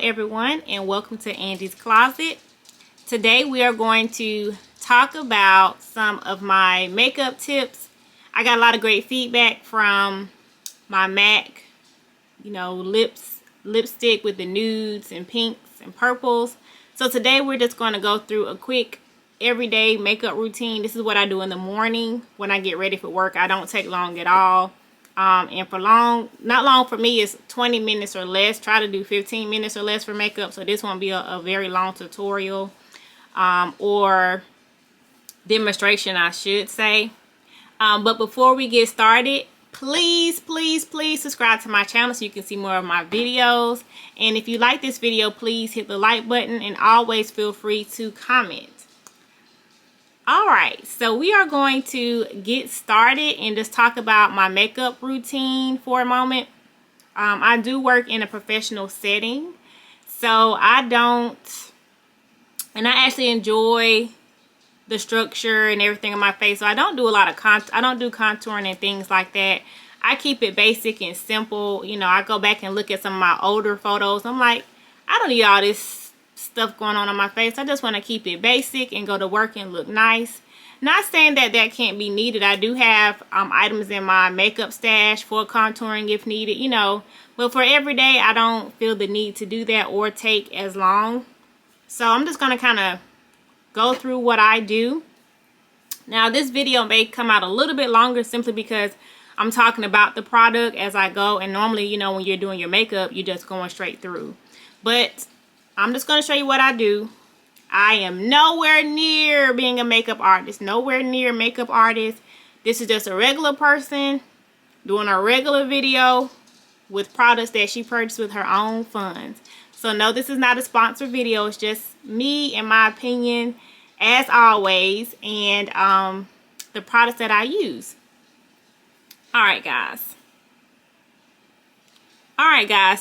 everyone, and welcome to Angie's Closet. Today we are going to talk about some of my makeup tips. I got a lot of great feedback from my MAC, lipstick with the nudes and pinks and purples. So today we're just going to go through a quick everyday makeup routine. This is what I do in the morning when I get ready for work. I don't take long at all. And for not long for me is 20 minutes or less. Try to do 15 minutes or less for makeup. So this won't be a very long tutorial or demonstration, I should say. But before we get started, please subscribe to my channel so you can see more of my videos. And if you like this video, please hit the like button and always feel free to comment. Alright, so we are going to get started and just talk about my makeup routine for a moment. I do work in a professional setting, so I actually enjoy the structure and everything on my face. So I don't do a lot of I don't do contouring and things like that. I keep it basic and simple. I go back and look at some of my older photos. I'm like, I don't need all this stuff going on my face. I just want to keep it basic and go to work and look nice. Not saying that can't be needed. I do have items in my makeup stash for contouring if needed, but for everyday I don't feel the need to do that or take as long. So I'm just going to kind of go through what I do. Now this video may come out a little bit longer simply because I'm talking about the product as I go, and normally when you're doing your makeup you're just going straight through, but I'm just going to show you what I do. I am nowhere near being a makeup artist. Nowhere near makeup artist. This is just a regular person doing a regular video with products that she purchased with her own funds. So no, this is not a sponsored video. It's just me and my opinion as always, and the products that I use. Alright guys,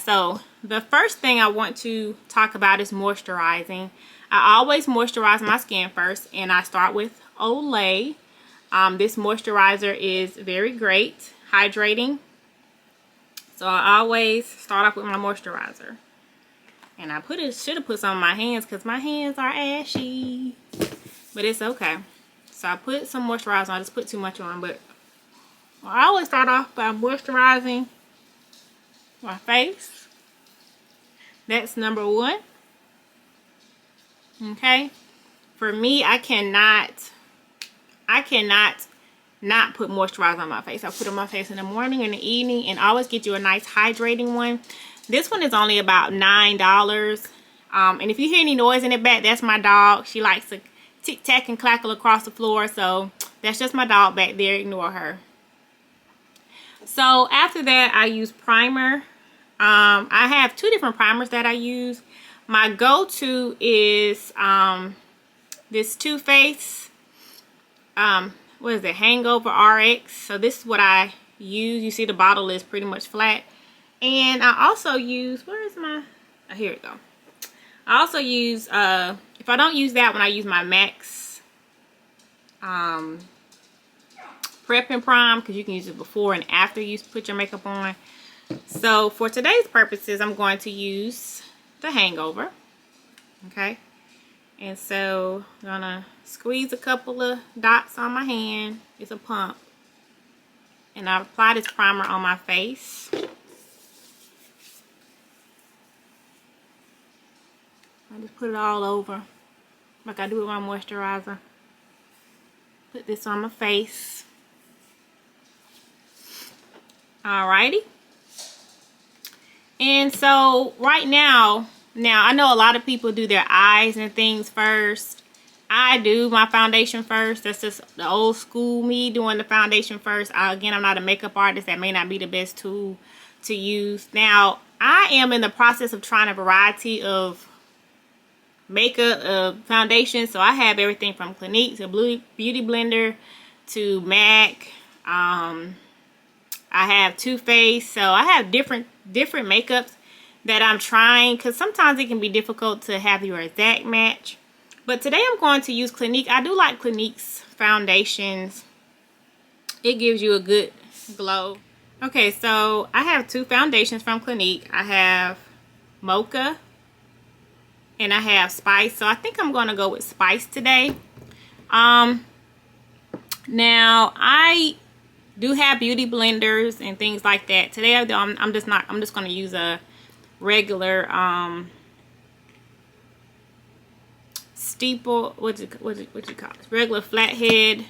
so the first thing I want to talk about is moisturizing. I always moisturize my skin first, and I start with Olay. This moisturizer is very great, hydrating. So I always start off with my moisturizer. And I should have put some on my hands because my hands are ashy. But it's okay. So I put some moisturizer on. I just put too much on, but I always start off by moisturizing my face. That's number one. Okay, for me, I cannot not put moisturizer on my face. I put it on my face in the morning and the evening, and always get you a nice hydrating one. This one is only about $9. And if you hear any noise in the back, that's my dog. She likes to tic-tac and clackle across the floor, so that's just my dog back there. Ignore her. So after that, I use primer. I have two different primers that I use. My go-to is this Too Faced, what is it, Hangover RX. So this is what I use. You see the bottle is pretty much flat. And I also use, where is my, oh, here we go. I also use, if I don't use that one, I use my MAC's Prep and Prime, because you can use it before and after you put your makeup on. So for today's purposes, I'm going to use the Hangover. Okay, and so I'm gonna squeeze a couple of dots on my hand. It's a pump, and I apply this primer on my face. I just put it all over like I do with my moisturizer. Put this on my face. Alrighty. And so right now I know a lot of people do their eyes and things first. I do my foundation first. That's just the old school me, doing the foundation first. Again, I'm not a makeup artist. That may not be the best tool to use. Now, I am in the process of trying a variety of makeup foundations. So I have everything from Clinique to Beauty Blender to MAC. I have Too Faced. So I have different makeups that I'm trying, because sometimes it can be difficult to have your exact match. But today I'm going to use Clinique. I do like Clinique's foundations. It gives you a good glow. Okay, so I have two foundations from Clinique. I have Mocha and I have Spice. So I think I'm going to go with Spice today. Now I do have beauty blenders and things like that. Today I'm just going to use a regular steeple, what you call it? Regular flathead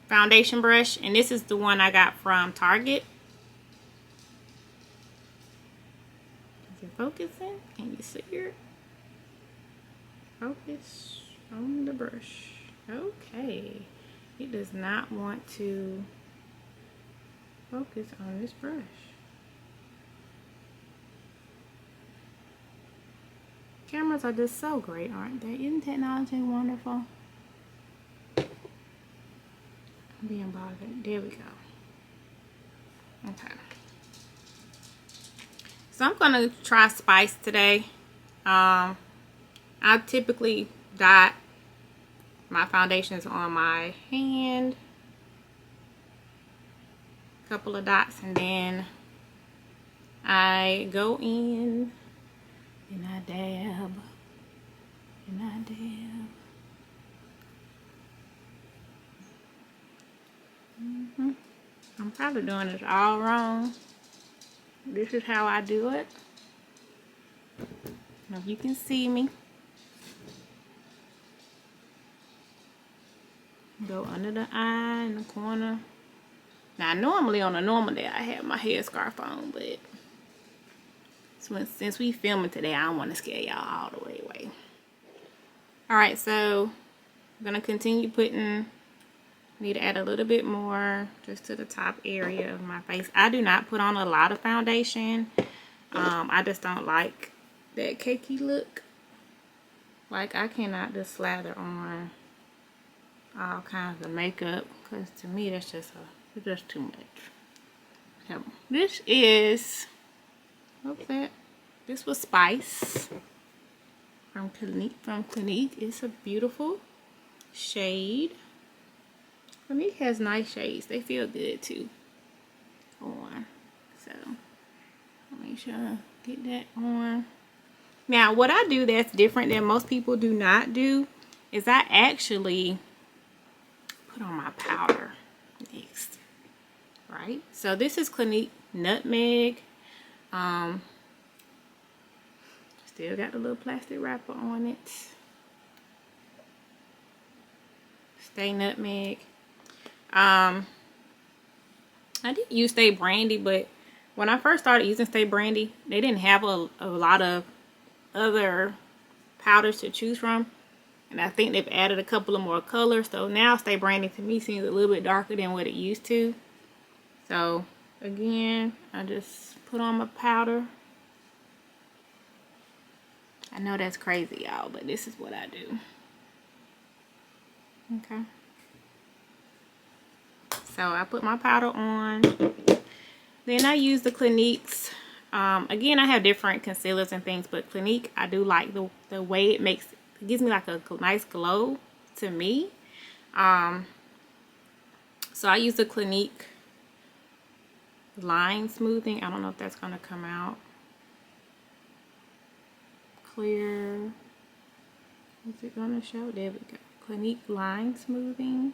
foundation brush, and this is the one I got from Target. Is it focusing? Can you see it? Focus on the brush. Okay. It does not want to focus on this brush. Cameras are just so great, aren't they? Isn't technology wonderful? I'm being bothered. There we go. Okay. So I'm going to try Spice today. I typically dot my foundations on my hand. A couple of dots, and then I go in and I dab. And I dab. I'm probably doing this all wrong. This is how I do it. Now you can see me. Go under the eye in the corner. Now normally on a normal day I have my headscarf on, but since we filming today, I don't want to scare y'all all the way away. Alright, so I'm going to continue putting, need to add a little bit more just to the top area of my face. I do not put on a lot of foundation. I just don't like that cakey look. Like, I cannot just slather on all kinds of makeup, because to me that's just too much. So this is, what's that? This was Spice from Clinique. It's a beautiful shade. Clinique has nice shades. They feel good too on. So I'll make sure I get that on. Now what I do that's different than most people do not do is I actually put on my powder next. Right? So this is Clinique Nutmeg. Still got the little plastic wrapper on it. Stay Nutmeg. I did use Stay Brandy, but when I first started using Stay Brandy, they didn't have a lot of other powders to choose from. And I think they've added a couple of more colors. So now Stay Brandy to me seems a little bit darker than what it used to. So again, I just put on my powder. I know that's crazy, y'all, but this is what I do. Okay. So I put my powder on. Then I use the Clinique's. Again, I have different concealers and things, but Clinique, I do like the way it gives me like a nice glow to me. So I use the Clinique line smoothing. I don't know if that's gonna come out clear. Is it gonna show? There we go. Clinique line smoothing,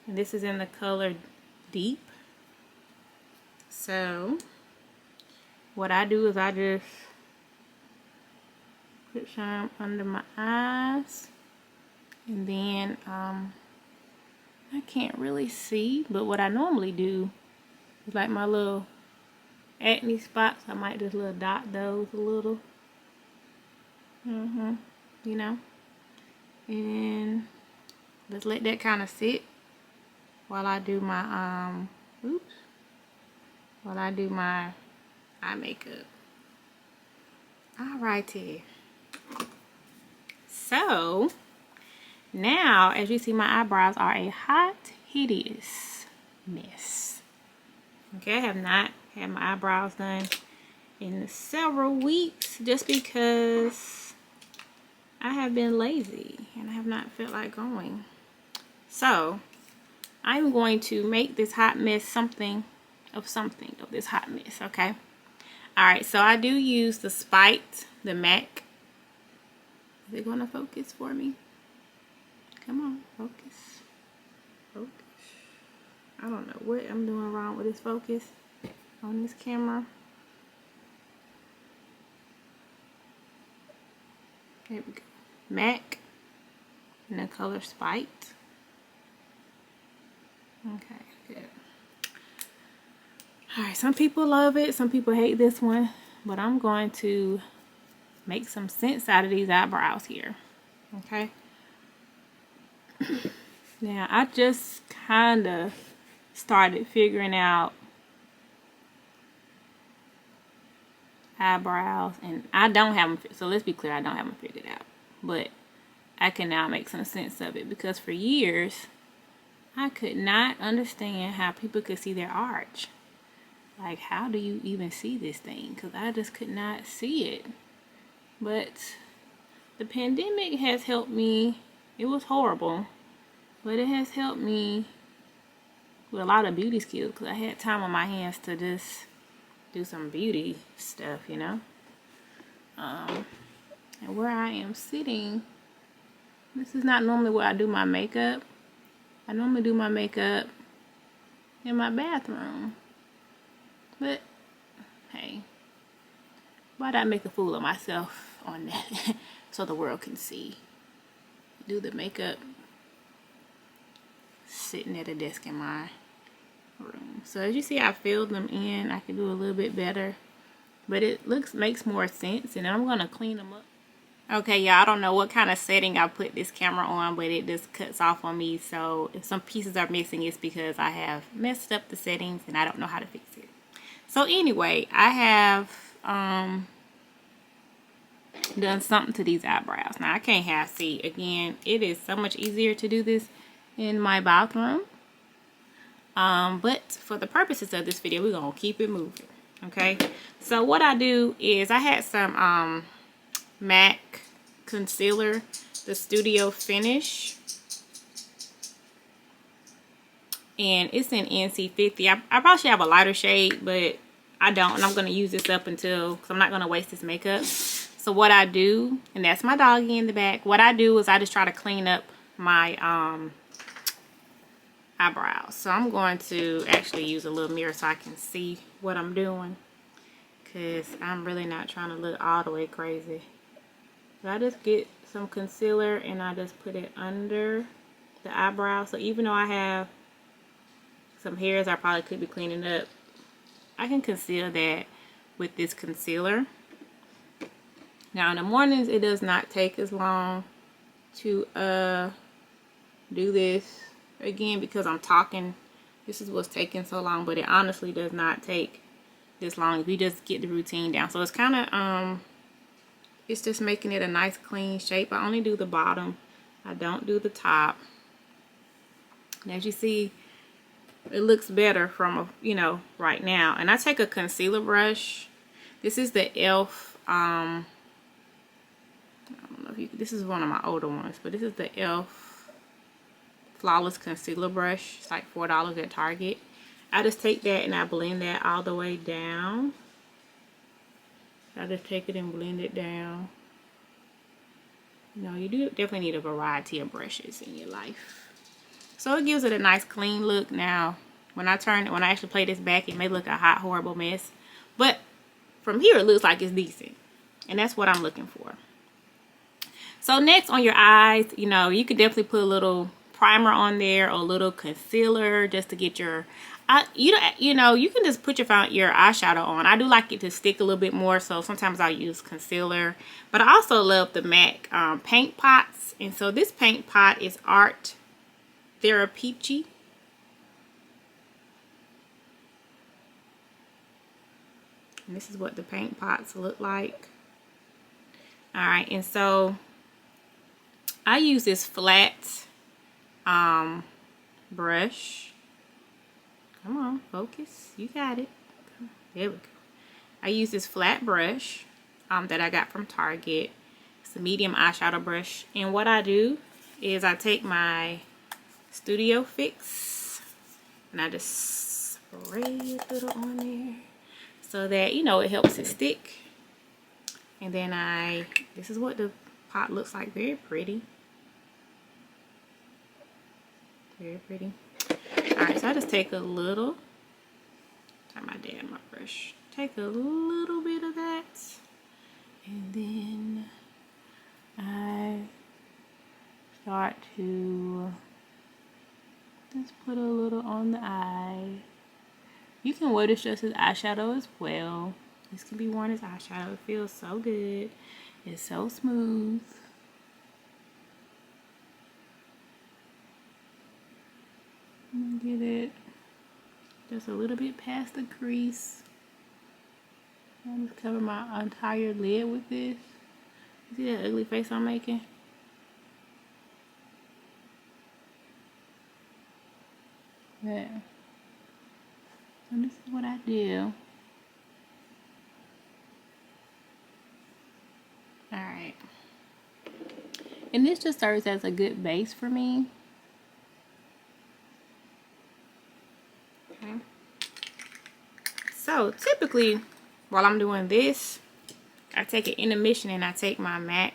and this is in the color Deep. So what I do is I just put some under my eyes, and then I can't really see, but what I normally do is like my little acne spots, I might just little dot those a little. You know, and just let that kind of sit while I do my eye makeup. Alrighty. So now, as you see, my eyebrows are a hot, hideous mess. Okay, I have not had my eyebrows done in several weeks just because I have been lazy and I have not felt like going. So I'm going to make this hot mess something of this hot mess. Okay, Alright, so I do use the Spite, the MAC. Is it going to focus for me? Come on, focus. Focus. I don't know what I'm doing wrong with this focus on this camera. There we go. MAC in the color Spite. Okay, good. Alright, some people love it, some people hate this one, but I'm going to make some sense out of these eyebrows here. Okay. Now, I just kind of started figuring out eyebrows, and I don't have them, so let's be clear, I don't have them figured out, but I can now make some sense of it, because for years I could not understand how people could see their arch. Like, how do you even see this thing? Because I just could not see it. But the pandemic has helped me. It was horrible, but it has helped me with a lot of beauty skills, because I had time on my hands to just do some beauty stuff, you know. And where I am sitting, this is not normally where I do my makeup. I normally do my makeup in my bathroom. But, hey, why'd I make a fool of myself on that so the world can see? Do the makeup sitting at a desk in my room. So as you see, I filled them in. I can do a little bit better, but it makes more sense, and I'm going to clean them up. Okay, y'all, I don't know what kind of setting I put this camera on, but it just cuts off on me. So if some pieces are missing, it's because I have messed up the settings and I don't know how to fix it. So anyway, I have done something to these eyebrows. Now I can't half see. Again, it is so much easier to do this in my bathroom. But for the purposes of this video, we're gonna keep it moving. Okay. So what I do is I had some MAC concealer, the Studio Finish. And it's in NC50. I probably should have a lighter shade, but I don't. And I'm going to use this up until, because I'm not going to waste this makeup. So what I do, and that's my doggy in the back. What I do is I just try to clean up my eyebrows. So I'm going to actually use a little mirror so I can see what I'm doing, because I'm really not trying to look all the way crazy. So I just get some concealer and I just put it under the eyebrow. So even though I have some hairs I probably could be cleaning up, I can conceal that with this concealer. Now in the mornings, it does not take as long to do this. Again, because I'm talking, this is what's taking so long, but it honestly does not take this long if you just get the routine down. So it's kind of it's just making it a nice clean shape. I only do the bottom, I don't do the top. And as you see, it looks better from, you know, right now. And I take a concealer brush. This is the e.l.f. I don't know if you, this is one of my older ones, but this is the e.l.f. Flawless Concealer Brush. It's like $4 at Target. I just take that and I blend that all the way down. I just take it and blend it down. You know, you do definitely need a variety of brushes in your life. So it gives it a nice clean look. Now, when I actually play this back, it may look a hot, horrible mess. But from here, it looks like it's decent. And that's what I'm looking for. So next, on your eyes, you know, you could definitely put a little primer on there or a little concealer just to get your, you know, you can just put your eyeshadow on. I do like it to stick a little bit more, so sometimes I'll use concealer. But I also love the MAC paint pots. And so this paint pot is Art Thera-Peachy. And this is what the paint pots look like. Alright, and so I use this flat brush. Come on, focus. You got it. There we go. I use this flat brush that I got from Target. It's a medium eyeshadow brush. And what I do is I take my Studio Fix and I just spray a little on there. so that, you know, it helps it stick. And then this is what the pot looks like. Very pretty. Very pretty. Alright, so I just take a little, turn my damn my brush. Take a little bit of that. And then I start to just put a little on the eye. You can wear this just as eyeshadow as well. This can be worn as eyeshadow. It feels so good. It's so smooth. Get it just a little bit past the crease. I'm just cover my entire lid with this. You see that ugly face I'm making? Yeah. And this is what I do. Alright. And this just serves as a good base for me. Okay. So typically while I'm doing this, I take an intermission and I take my MAC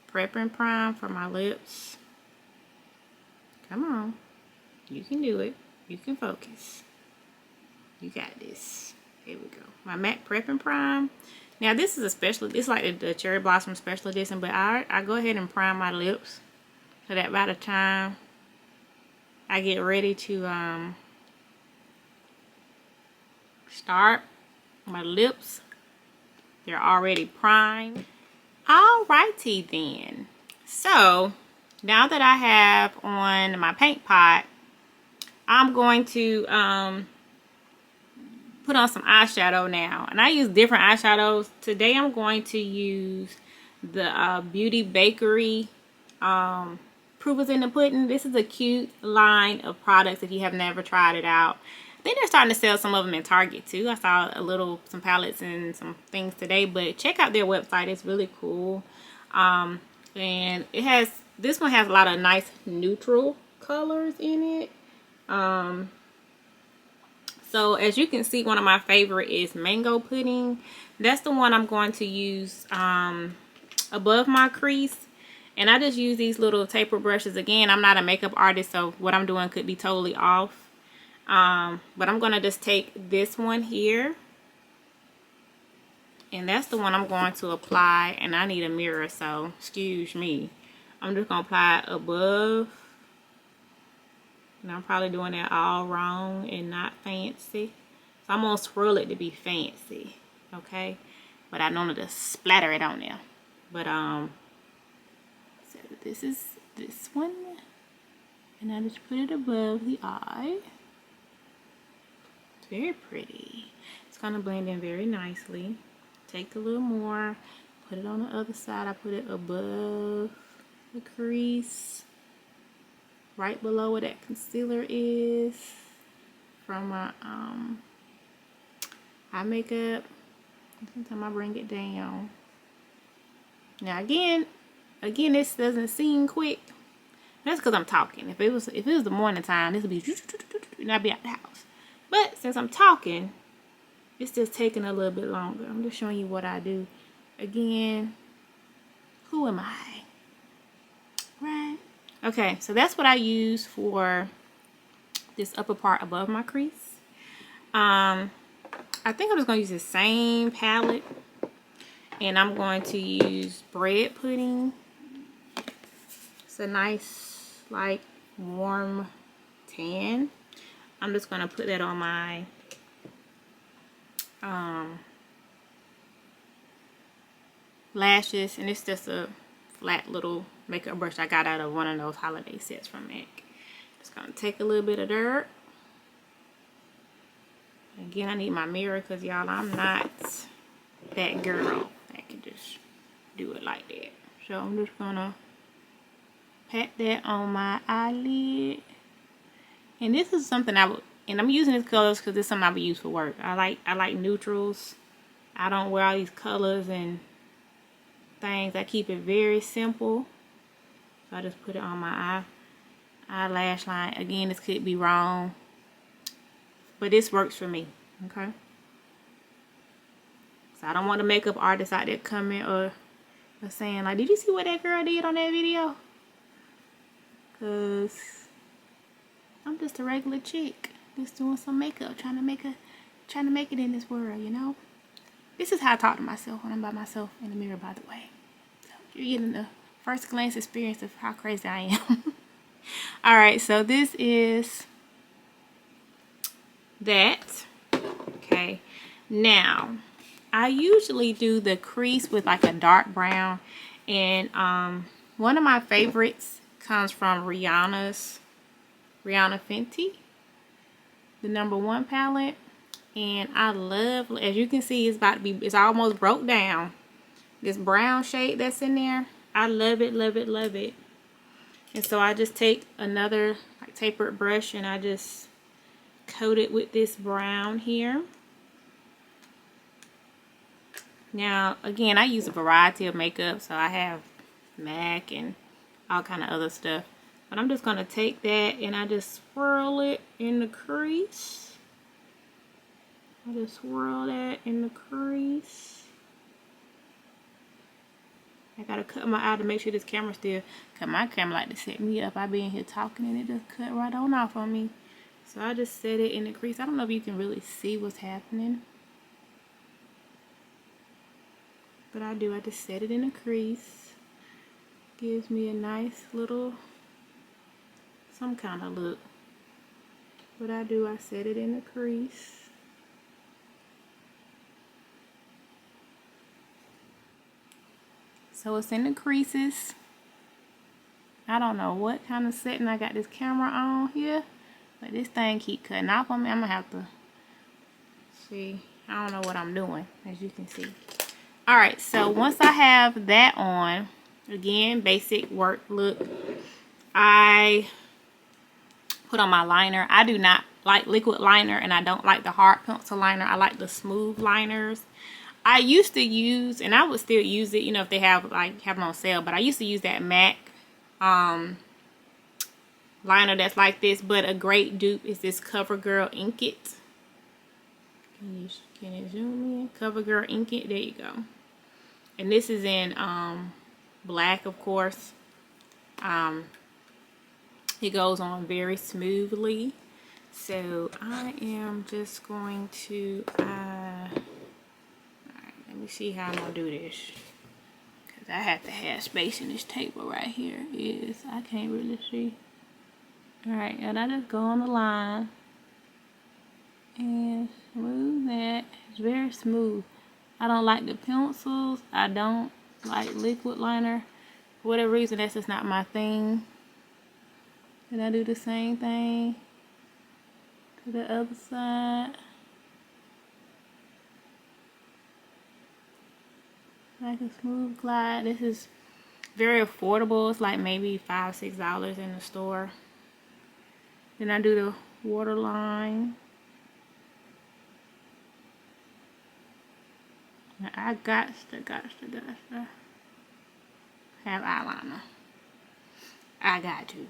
Prep and Prime for my lips. Come on. You can do it. You can focus. You got this. Here we go. My MAC Prep and Prime. Now this is a special, it's like the Cherry Blossom Special Edition, but I go ahead and prime my lips so that by the time I get ready to start my lips, they're already primed. Alrighty then. So now that I have on my paint pot, I'm going to put on some eyeshadow now. And I use different eyeshadows. Today I'm going to use the Beauty Bakerie Proof is in the Pudding. This is a cute line of products if you have never tried it out. I think they're starting to sell some of them in Target too. I saw some palettes and some things today, but check out their website. It's really cool. And this one has a lot of nice neutral colors in it. So as you can see, one of my favorite is Mango Pudding. That's the one I'm going to use above my crease. And I just use these little taper brushes. Again, I'm not a makeup artist, so what I'm doing could be totally off. But I'm going to just take this one here. And that's the one I'm going to apply. And I need a mirror, so excuse me. I'm just going to apply it above. And I'm probably doing that all wrong and not fancy. So I'm going to swirl it to be fancy. Okay? But I don't want to splatter it on there. But, so this is this one. And I just put it above the eye. It's very pretty. It's going to blend in very nicely. Take a little more. Put it on the other side. I put it above the crease. Right below where that concealer is from my eye makeup. Sometimes I bring it down. Now again, this doesn't seem quick. That's because I'm talking. If it was the morning time, this would be and I'd be out the house. But since I'm talking, it's just taking a little bit longer. I'm just showing you what I do. Again, who am I? Right? Okay, so that's what I use for this upper part above my crease. I think I'm just going to use the same palette. And I'm going to use Bread Pudding. It's a nice, like, warm tan. I'm just going to put that on my lashes. And it's just a flat little makeup brush I got out of one of those holiday sets from MAC. Just gonna take a little bit of dirt. Again, I need my mirror because y'all, I'm not that girl that can just do it like that. So I'm just gonna pat that on my eyelid. And this is something and I'm using these colors because this is something I would use for work. I like neutrals. I don't wear all these colors and things. I keep it very simple. So I just put it on my eyelash line. Again, this could be wrong, but this works for me. Okay. So I don't want the makeup artists out there coming or saying like, did you see what that girl did on that video? Cause I'm just a regular chick, just doing some makeup, trying to make it in this world, you know. This is how I talk to myself when I'm by myself in the mirror, by the way. So you're getting the first glance experience of how crazy I am. Alright, so this is that. Okay, now I usually do the crease with like a dark brown, and one of my favorites comes from Rihanna Fenty, the #1 palette, and I love, as you can see, it's almost broke down. This brown shade that's in there, I love it, love it, love it. And so I just take another like tapered brush and I just coat it with this brown here. Now again, I use a variety of makeup, so I have MAC and all kind of other stuff, but I'm just gonna take that and I just swirl it in the crease. I just swirl that in the crease. I gotta cut my eye to make sure this camera still, cause my camera like to set me up. I be in here talking and it just cut right on off on me. So I just set it in the crease. I don't know if you can really see what's happening, but I do. I just set it in the crease. Gives me a nice little, some kind of look. What I do, I set it in the crease. So it's in the creases. I don't know what kind of setting I got this camera on here, but this thing keep cutting off on me. I'm gonna have to see. I don't know what I'm doing, as you can see. Alright, so once I have that on, again, basic work look, I put on my liner. I do not like liquid liner, and I don't like the hard pencil liner. I like the smooth liners. I used to use, and I would still use it, you know, if they have them on sale, but I used to use that MAC liner that's like this, but a great dupe is this Covergirl Ink It. Can you zoom in? Covergirl Ink It, there you go. And this is in black, of course. It goes on very smoothly. So I am just going to, alright, let me see how I'm gonna do this. Cause I have to have space in this table right here. I can't really see. Alright, and I just go on the line and smooth that. It's very smooth. I don't like the pencils. I don't like liquid liner. For whatever reason, that's just not my thing. And I do the same thing to the other side. Like a smooth glide. This is very affordable. It's like maybe $5, $6 in the store. Then I do the waterline. Now I got to have eyeliner. I got to.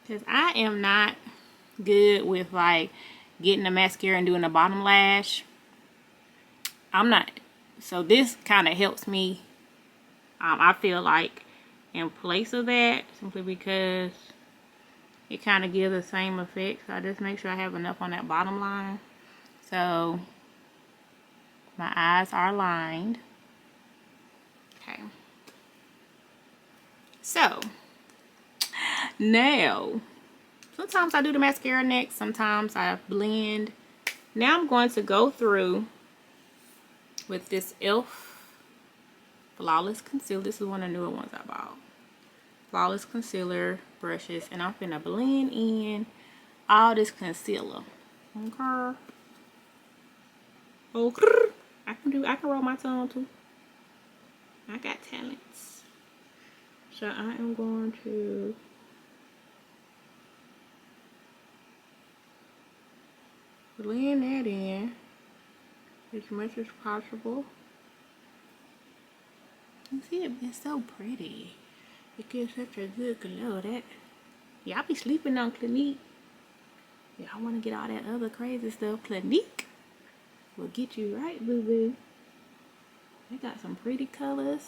Because I am not good with like getting the mascara and doing the bottom lash. I'm not. So this kind of helps me. I feel like in place of that, simply because it kind of gives the same effect. So I just make sure I have enough on that bottom line. So my eyes are lined. Okay. So now, sometimes I do the mascara next. Sometimes I blend. Now I'm going to go through with this e.l.f. Flawless Concealer. This is one of the newer ones I bought. Flawless Concealer brushes, and I'm gonna blend in all this concealer. Okay. Okay. I can roll my tongue too. I got talents. So I am going to blend that in as much as possible. You see it, it's so pretty. It gives such a good glow. That y'all be sleeping on Clinique. Y'all want to get all that other crazy stuff. Clinique will get you right, boo-boo. They got some pretty colors.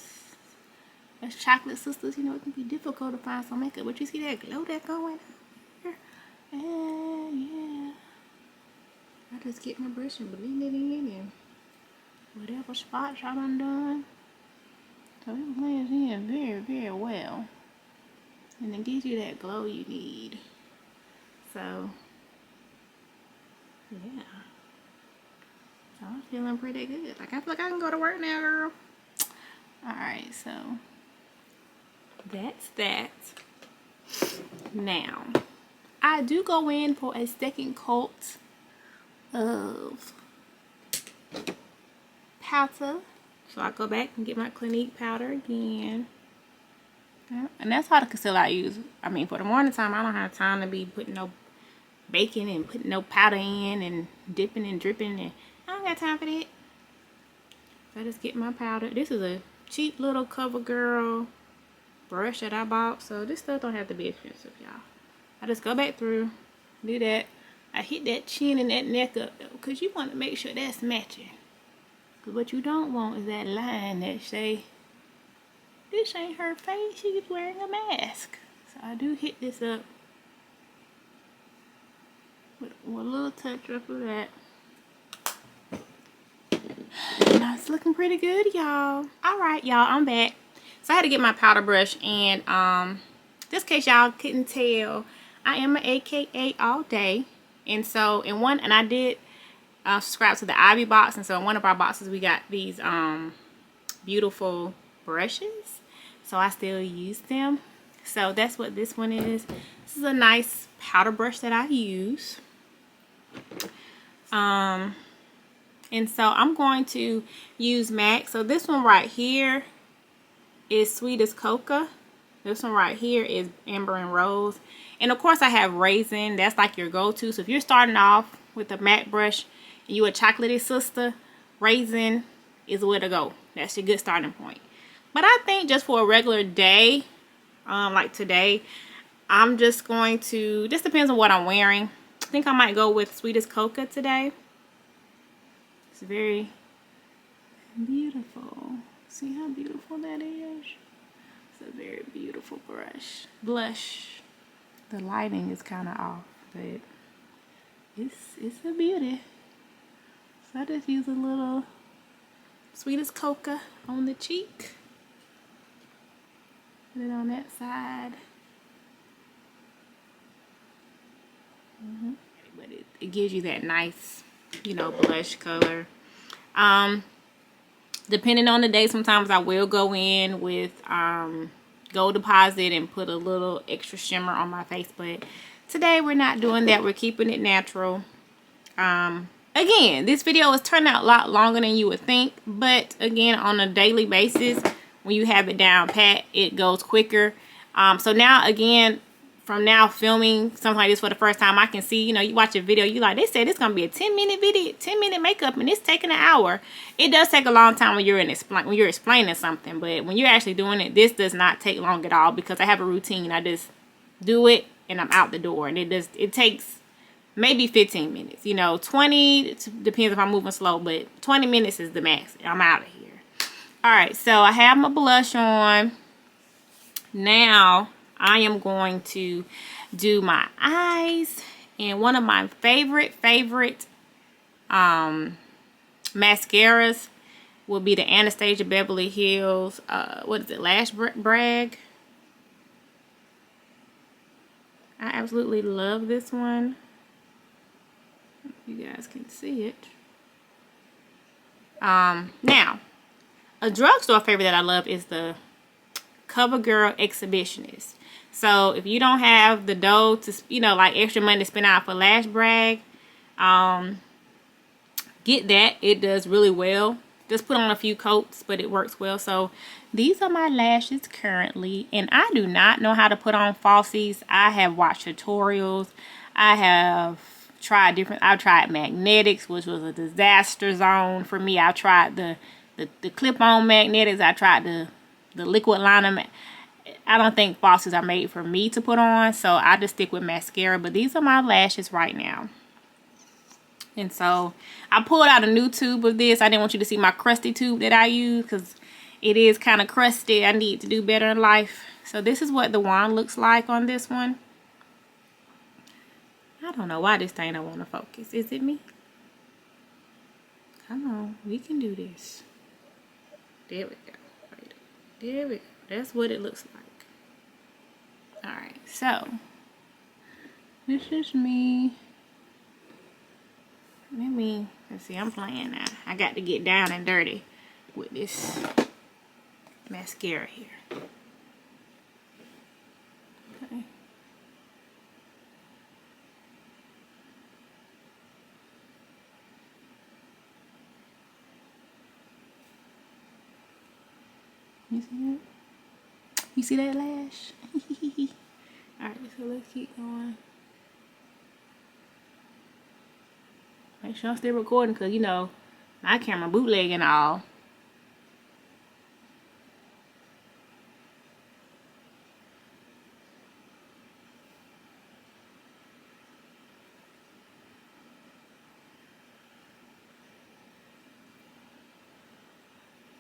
As chocolate sisters, you know, it can be difficult to find some makeup, but you see that glow that's going on here? And yeah. I just get my brush and blend it in and whatever spots I done. So it blends in very, very well. And it gives you that glow you need. So, yeah. So I'm feeling pretty good. Like, I feel like I can go to work now, girl. Alright, so that's that. Now, I do go in for a second coat of powder. So I go back and get my Clinique powder again. And that's all the concealer I use. I mean, for the morning time, I don't have time to be putting no baking and putting no powder in and dipping and dripping. And I don't got time for that. So I just get my powder. This is a cheap little CoverGirl brush that I bought. So this stuff don't have to be expensive, y'all. I just go back through, do that. I hit that chin and that neck up though, because you want to make sure that's matching. Because what you don't want is that line that say, this ain't her face, she's wearing a mask. So I do hit this up with a little touch up of that. Now it's looking pretty good, y'all. Alright, y'all, I'm back. So I had to get my powder brush, and just in case y'all couldn't tell, I am an AKA all day. And so and I did subscribe to the Ivy box, and so in one of our boxes we got these beautiful brushes, so I still use them. So that's what this one is. This is a nice powder brush that I use. And so I'm going to use MAC. So this one right here is Sweet as Coca. This one right here is Amber and Rose. And of course I have Raisin. That's like your go-to. So if you're starting off with a MAC brush and you a chocolatey sister, Raisin is where to go. That's your good starting point. But I think just for a regular day, like today, I'm just going to, just depends on what I'm wearing. I think I might go with Sweet as Coca today. It's very beautiful. See how beautiful that is? It's a very beautiful blush. The lighting is kind of off, but it's a beauty. So I just use a little Sweet as Coca on the cheek. Put it on that side. But it gives you that nice, you know, blush color. Depending on the day, sometimes I will go in with Gold Deposit and put a little extra shimmer on my face, but today we're not doing that. We're keeping it natural. Again, this video is turning out a lot longer than you would think, but again, on a daily basis, when you have it down pat, it goes quicker. So now, again, from now filming something like this for the first time, I can see, you know, you watch a video, you like, they said it's gonna be a 10-minute video, 10-minute makeup, and it's taking an hour. It does take a long time when you're explaining something, but when you're actually doing it, this does not take long at all, because I have a routine. I just do it and I'm out the door, and it takes maybe 15 minutes, you know, 20, depends if I'm moving slow, but 20 minutes is the max. I'm out of here. All right, so I have my blush on. Now I am going to do my eyes, and one of my favorite mascaras will be the Anastasia Beverly Hills, what is it, Lash Brag. I absolutely love this one. You guys can see it. Now, a drugstore favorite that I love is the CoverGirl Exhibitionist. So if you don't have the dough to, you know, like extra money to spend out for Lash Brag, get that. It does really well. Just put on a few coats, but it works well. So these are my lashes currently, and I do not know how to put on falsies. I have watched tutorials. I have tried I've tried magnetics, which was a disaster zone for me. I tried the clip-on magnetics. I tried the liquid liner. I don't think falsies are made for me to put on, so I just stick with mascara. But these are my lashes right now. And so I pulled out a new tube of this. I didn't want you to see my crusty tube that I use because it is kind of crusty. I need to do better in life. So this is what the wand looks like on this one. I don't know why this thing don't want to focus. Is it me? Come on, we can do this. There we go. Right. There we go. That's what it looks like. Alright, so this is me. Let's see, I'm playing now. I got to get down and dirty with this mascara here. Okay. You see that? You see that lash? Alright, so let's keep going. Make sure I'm still recording because, you know, my camera bootleg and all.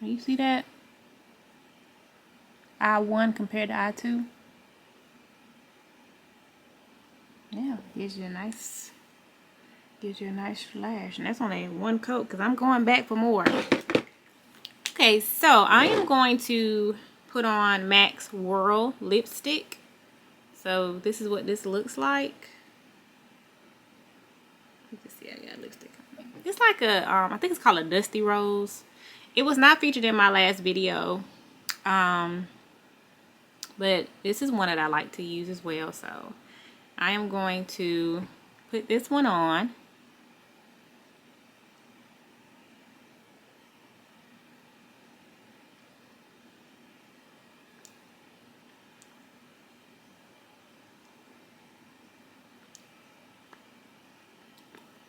You see that? I1 compared to I2. Yeah, gives you a nice flash. And that's only one coat because I'm going back for more. Okay, so I am going to put on MAC's Whirl Lipstick. So this is what this looks like. You can see I got lipstick on it. It's like a, I think it's called a Dusty Rose. It was not featured in my last video. But this is one that I like to use as well. So I am going to put this one on.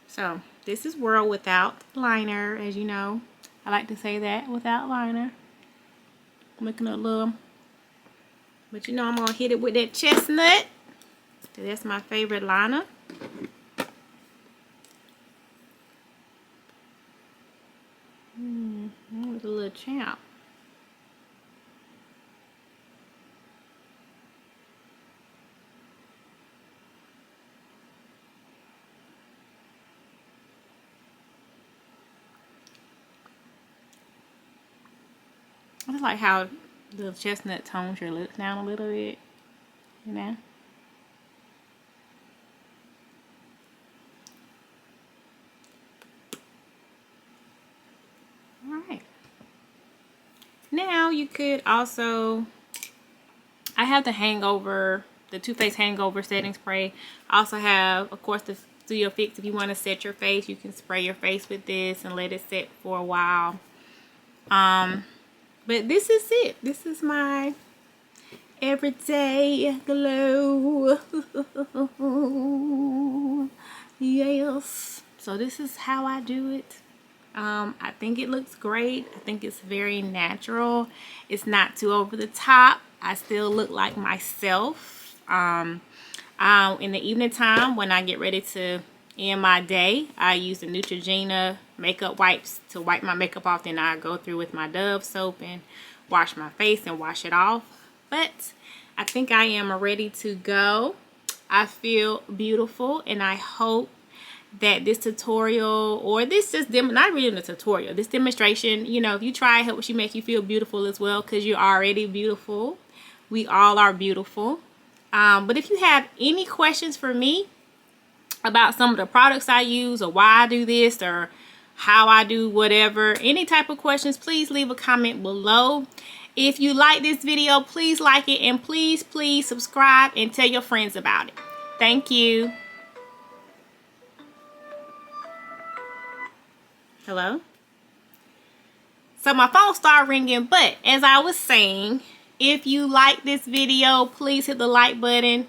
So this is Whirl without liner, as you know. I like to say that, without liner. Making a little, but you know I'm gonna hit it with that chestnut. That's my favorite liner. That was a little champ. I just like how the chestnut tones your lips down a little bit, you know. Alright. Now you could also, I have the Hangover, the Too Faced Hangover setting spray. I also have, of course, the Studio Fix. If you want to set your face, you can spray your face with this and let it set for a while. But this is it. This is my everyday glow. Yes. So this is how I do it. I think it looks great. I think it's very natural. It's not too over the top. I still look like myself. In the evening time when I get ready to end my day, I use the Neutrogena makeup wipes to wipe my makeup off. Then I go through with my Dove soap and wash my face and wash it off. But I think I am ready to go. I feel beautiful, and I hope that this tutorial, or this just not really a tutorial, this demonstration, you know, if you try it, helps you make you feel beautiful as well, because you're already beautiful. We all are beautiful. But if you have any questions for me about some of the products I use, or why I do this, or how I do whatever, any type of questions, please leave a comment below. If you like this video, please like it, and please subscribe and tell your friends about it. Thank you. Hello? So my phone started ringing, but as I was saying, if you like this video, please hit the like button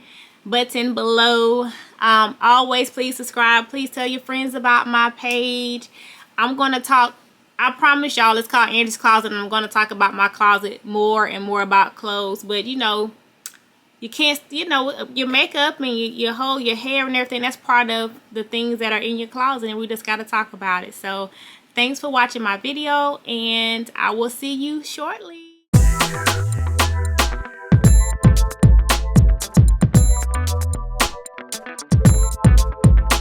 below. Always please subscribe. Please tell your friends about my page. I'm going to talk I promise y'all it's called Angie's Closet, and I'm going to talk about my closet more and more about clothes. But you know, you can't, you know, your makeup and your whole, your hair and everything, that's part of the things that are in your closet, and we just got to talk about it. So thanks for watching my video, and I will see you shortly.